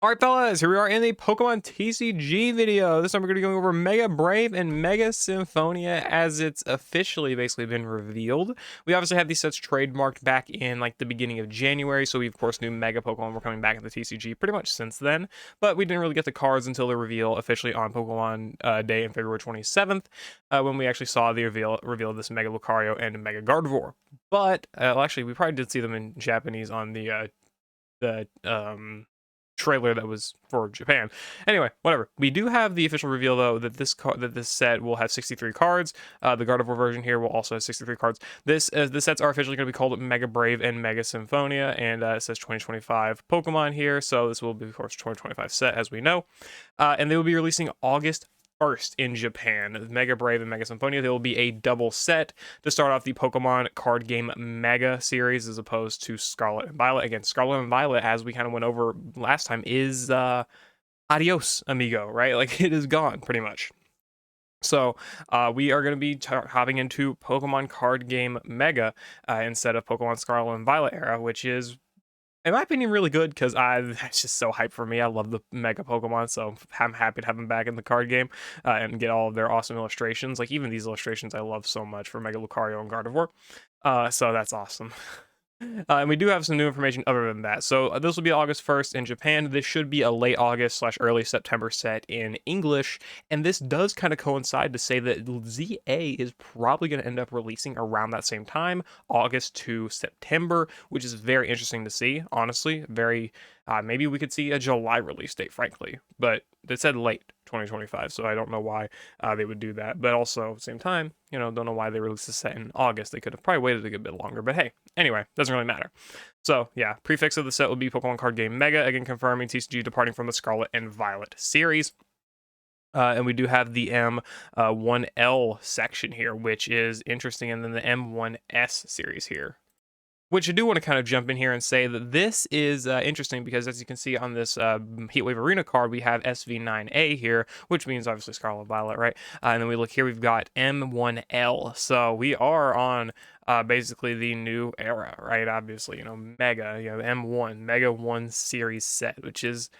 Alright fellas, here we are in the Pokemon TCG video. This time we're going to be going over Mega Brave and Mega Symphonia as it's officially basically been revealed. We obviously had these sets trademarked back in like the beginning of January, so we of course knew Mega Pokemon were coming back in the TCG pretty much since then, but we didn't really get the cards until the reveal officially on Pokemon Day on February 27th, when we actually saw the reveal of this Mega Lucario and Mega Gardevoir. But, well, actually we probably did see them in Japanese on the trailer that was for Japan. Anyway, whatever. We do have the official reveal though that this set will have 63 cards. The Gardevoir version here will also have 63 cards. The sets are officially going to be called Mega Brave and Mega Symphonia, and it says 2025 Pokemon here, so this will be of course 2025 set as we know. And they will be releasing August 1st in Japan. Mega Brave and Mega Symphonia, there will be a double set to start off the Pokemon card game Mega series as opposed to Scarlet and Violet. Again, Scarlet and Violet, as we kind of went over last time, is adios, amigo, right? Like, it is gone, pretty much. So we are going to be hopping into Pokemon card game Mega instead of Pokemon Scarlet and Violet era, which is, in my opinion, really good because it's just so hype for me. I love the Mega Pokemon, so I'm happy to have them back in the card game and get all of their awesome illustrations. Like, even these illustrations I love so much for Mega Lucario and Gardevoir. So that's awesome. And we do have some new information other than that. So this will be August 1st in Japan. This should be a late August / early September set in English. And this does kind of coincide to say that ZA is probably going to end up releasing around that same time, August to September, which is very interesting to see, honestly. Very, maybe we could see a July release date, frankly. But they said late 2025, so I don't know why they would do that. But also, at the same time, don't know why they released the set in August. They could have probably waited a good bit longer, but hey, anyway, doesn't really matter. So yeah, prefix of the set will be Pokemon card game Mega, again confirming TCG departing from the Scarlet and Violet series. And we do have the M1L section here, which is interesting, and then the M1S series here. Which I do want to kind of jump in here and say that this is interesting because, as you can see on this Heatwave Arena card, we have SV9A here, which means obviously Scarlet Violet, right? And then we look here, we've got M1L. So we are on basically the new era, right? Obviously, Mega, M1, Mega 1 series set, which is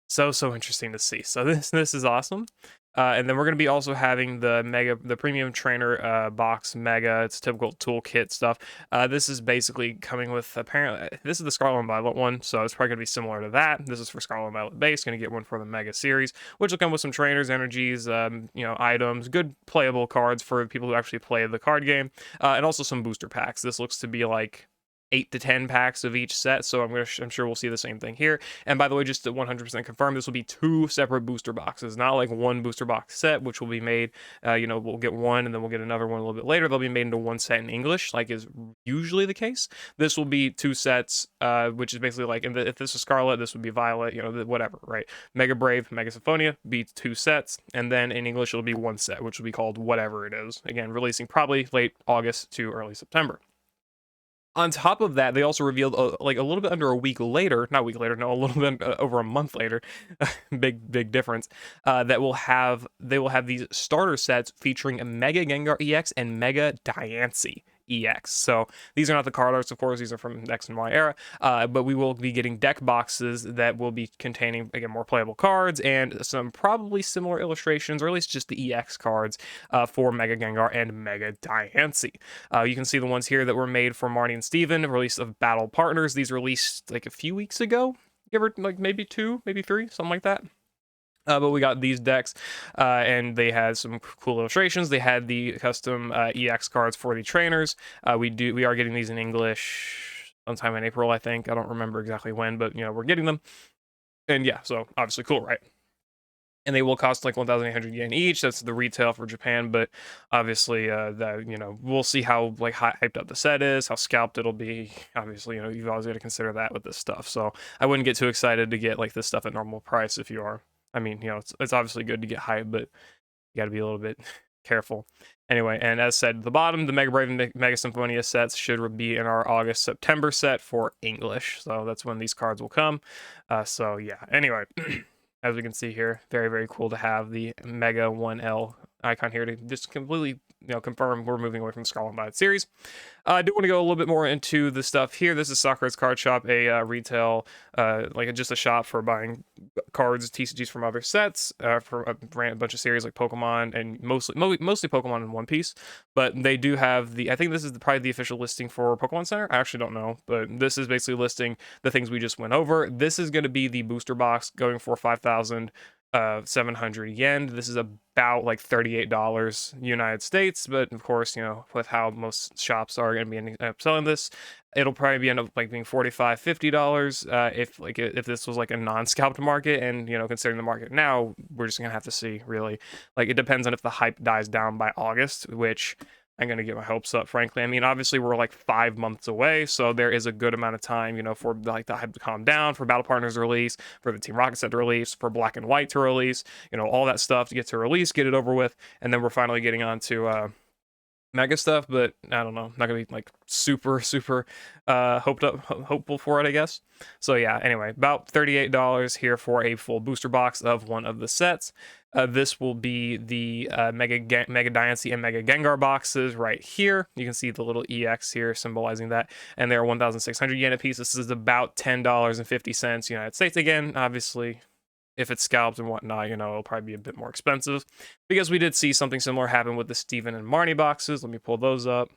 so interesting to see. So this is awesome. And then we're going to be also having the premium trainer box Mega. It's typical toolkit stuff. This is basically coming with, apparently, this is the Scarlet and Violet one, so it's probably going to be similar to that. This is for Scarlet and Violet base. Going to get one for the Mega series, which will come with some trainers, energies, items, good playable cards for people who actually play the card game, and also some booster packs. This looks to be like 8 to 10 packs of each set, so I'm sure we'll see the same thing here. And by the way, just to 100% confirm, this will be 2 separate booster boxes, not like one booster box set, which will be made, we'll get one and then we'll get another one a little bit later. They'll be made into one set in English, like is usually the case. This will be 2 sets, which is basically like, if this is Scarlet, this would be Violet, whatever, right? Mega Brave, Mega Symphonia, be 2 sets, and then in English it'll be 1 set, which will be called whatever it is. Again, releasing probably late August to early September. On top of that, they also revealed a little bit under a week later, not a week later, no, a little bit over a month later, big difference, that they will have these starter sets featuring a Mega Gengar EX and Mega Diancie EX. So these are not the card arts, of course, these are from X and Y era, but we will be getting deck boxes that will be containing, again, more playable cards and some probably similar illustrations, or at least just the EX cards for Mega Gengar and Mega Diancie. You can see the ones here that were made for Marty and Steven, release of Battle Partners. These released like a few weeks ago, give or like maybe 2, maybe 3, something like that. But we got these decks, and they had some cool illustrations. They had the custom EX cards for the trainers. We are getting these in English sometime in April, I think. I don't remember exactly when, but we're getting them. And yeah, so obviously cool, right? And they will cost like 1,800 yen each. That's the retail for Japan, but obviously we'll see how like hyped up the set is, how scalped it'll be. Obviously, you've always got to consider that with this stuff. So I wouldn't get too excited to get like this stuff at normal price if you are. I mean, it's obviously good to get hype, but you got to be a little bit careful. Anyway, and as said at the bottom, the Mega Brave and Mega Symphonia sets should be in our August-September set for English. So that's when these cards will come. So yeah, anyway, as we can see here, very cool to have the Mega 1L icon here to just completely confirm we're moving away from the Scarlet and Violet series. I do want to go a little bit more into the stuff here. This is Sakura's Card Shop, a retail, just a shop for buying cards, TCGs from other sets, for a bunch of series like Pokemon and mostly Pokemon and One Piece. But they do have I think this is probably the official listing for Pokemon Center. I actually don't know, but this is basically listing the things we just went over. This is going to be the booster box going for 5,700 yen. This is about like $38 United States, but of course, you know, with how most shops are going to be ending up selling this, it'll probably end up like being $45-50 if this was like a non-scalped market. And you know, considering the market now, we're just gonna have to see, really. Like, it depends on if the hype dies down by August, which I'm gonna get my hopes up, frankly. I mean, obviously we're like 5 months away, so there is a good amount of time, you know, for like the hype to calm down, for Battle Partners to release, for the Team Rocket set to release, for Black and White to release, you know, all that stuff to get to release, get it over with, and then we're finally getting on to mega stuff. But I don't know, not gonna be like super hopeful for it, I guess. So yeah, anyway, about $38 here for a full booster box of one of the sets. This will be the Mega DIANCIE and Mega Gengar boxes right here. You can see the little EX here symbolizing that, and they're 1,600 yen a piece. This is about $10.50 United States. Again, obviously, if it's scalped and whatnot, you know, it'll probably be a bit more expensive, because we did see something similar happen with the Steven and Marnie boxes. Let me pull those up.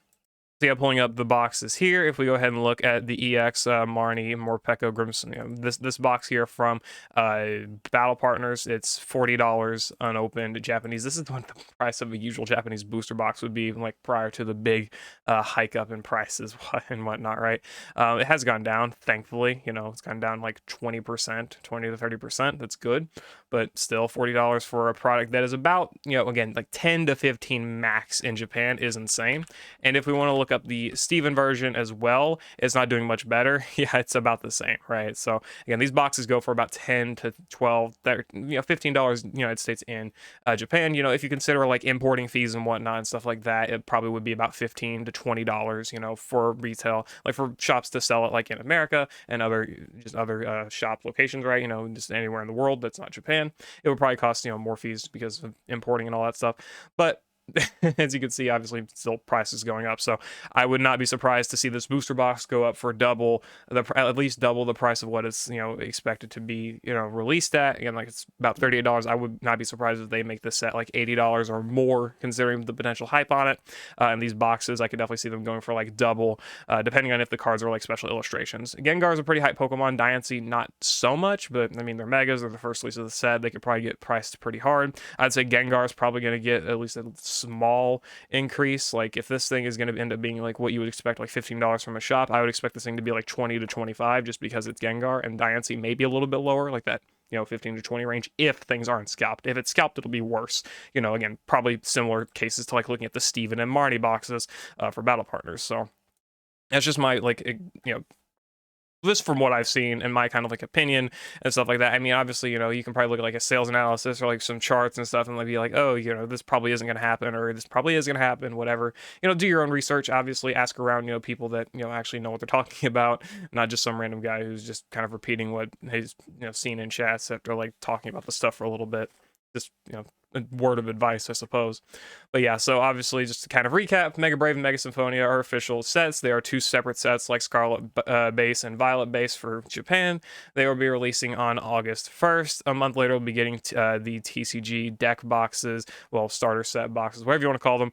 So yeah, pulling up the boxes here. If we go ahead and look at the EX Marnie, Morpeko, Grimson, you know, this box here from Battle Partners, it's $40 unopened Japanese. This is what the price of a usual Japanese booster box would be, like prior to the big hike up in prices and whatnot, right? It has gone down, thankfully. You know, it's gone down like 20%, 20 to 30%. That's good, but still $40 for a product that is about, you know, again, like 10 to 15 max in Japan is insane. And if we want to look up the Steven version as well, it's not doing much better. Yeah, it's about the same, right? So again, these boxes go for about 10 to 12, $15 United States in Japan. You know, if you consider like importing fees and whatnot and stuff like that, it probably would be about $15 to $20, you know, for retail, like for shops to sell it like in America and other shop locations, right? You know, just anywhere in the world that's not Japan. It would probably cost, you know, more fees because of importing and all that stuff. But as you can see, obviously still prices going up, so I would not be surprised to see this booster box go up for at least double the price of what it's, you know, expected to be, you know, released at. Again, like, it's about $38. I would not be surprised if they make this set like $80 or more, considering the potential hype on it. And these boxes, I could definitely see them going for like double, depending on if the cards are like special illustrations. Gengar is a pretty hype Pokemon. Diancie, not so much, but I mean, they're megas, they're the first release of the set, they could probably get priced pretty hard. I'd say Gengar is probably going to get at least a small increase. Like, if this thing is going to end up being like what you would expect, like $15 from a shop, I would expect this thing to be like 20 to 25, just because it's Gengar, and Diancie maybe a little bit lower, like that, you know, 15 to 20 range, if things aren't scalped. If it's scalped, it'll be worse. You know, again, probably similar cases to like looking at the Steven and Marnie boxes for Battle Partners. So that's just my, like, you know, just from what I've seen and my kind of like opinion and stuff like that. I mean, obviously, you know, you can probably look at like a sales analysis or like some charts and stuff and like be like, oh, you know, this probably isn't going to happen, or this probably is going to happen, whatever. You know, do your own research, obviously, ask around, you know, people that, you know, actually know what they're talking about, not just some random guy who's just kind of repeating what he's, you know, seen in chats after like talking about the stuff for a little bit. Just, you know, a word of advice, I suppose. But yeah, so obviously, just to kind of recap, Mega Brave and Mega Symphonia are official sets. They are two separate sets, like Scarlet base and Violet base for Japan. They will be releasing on August 1st. A month later, we'll be getting the TCG deck boxes, well, starter set boxes, whatever you want to call them,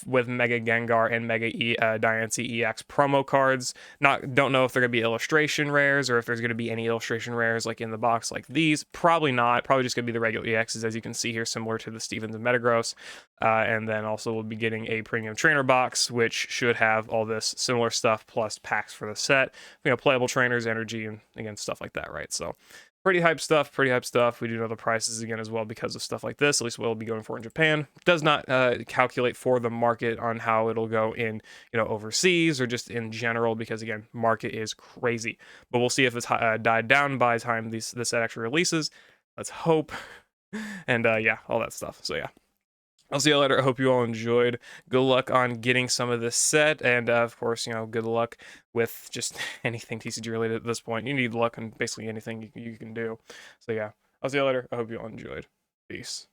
with Mega Gengar and Mega Diancie EX promo cards. Don't know if they're going to be illustration rares, or if there's going to be any illustration rares like in the box like these. Probably not. Probably just going to be the regular EXs, as you can see here, similar to the Stevens and Metagross. And then also we'll be getting a premium trainer box, which should have all this similar stuff plus packs for the set, you know, playable trainers, energy, and again, stuff like that, right? So pretty hype stuff. We do know the prices again as well because of stuff like this, at least what it'll be going for in Japan. Does not calculate for the market on how it'll go in, you know, overseas or just in general, because again, market is crazy. But we'll see if it's died down by the time this set actually releases. Let's hope. And yeah, all that stuff. So yeah, I'll see you later. I hope you all enjoyed. Good luck on getting some of this set, and of course, you know, good luck with just anything TCG related at this point. You need luck on basically anything you can do. So yeah, I'll see you later. I hope you all enjoyed. Peace.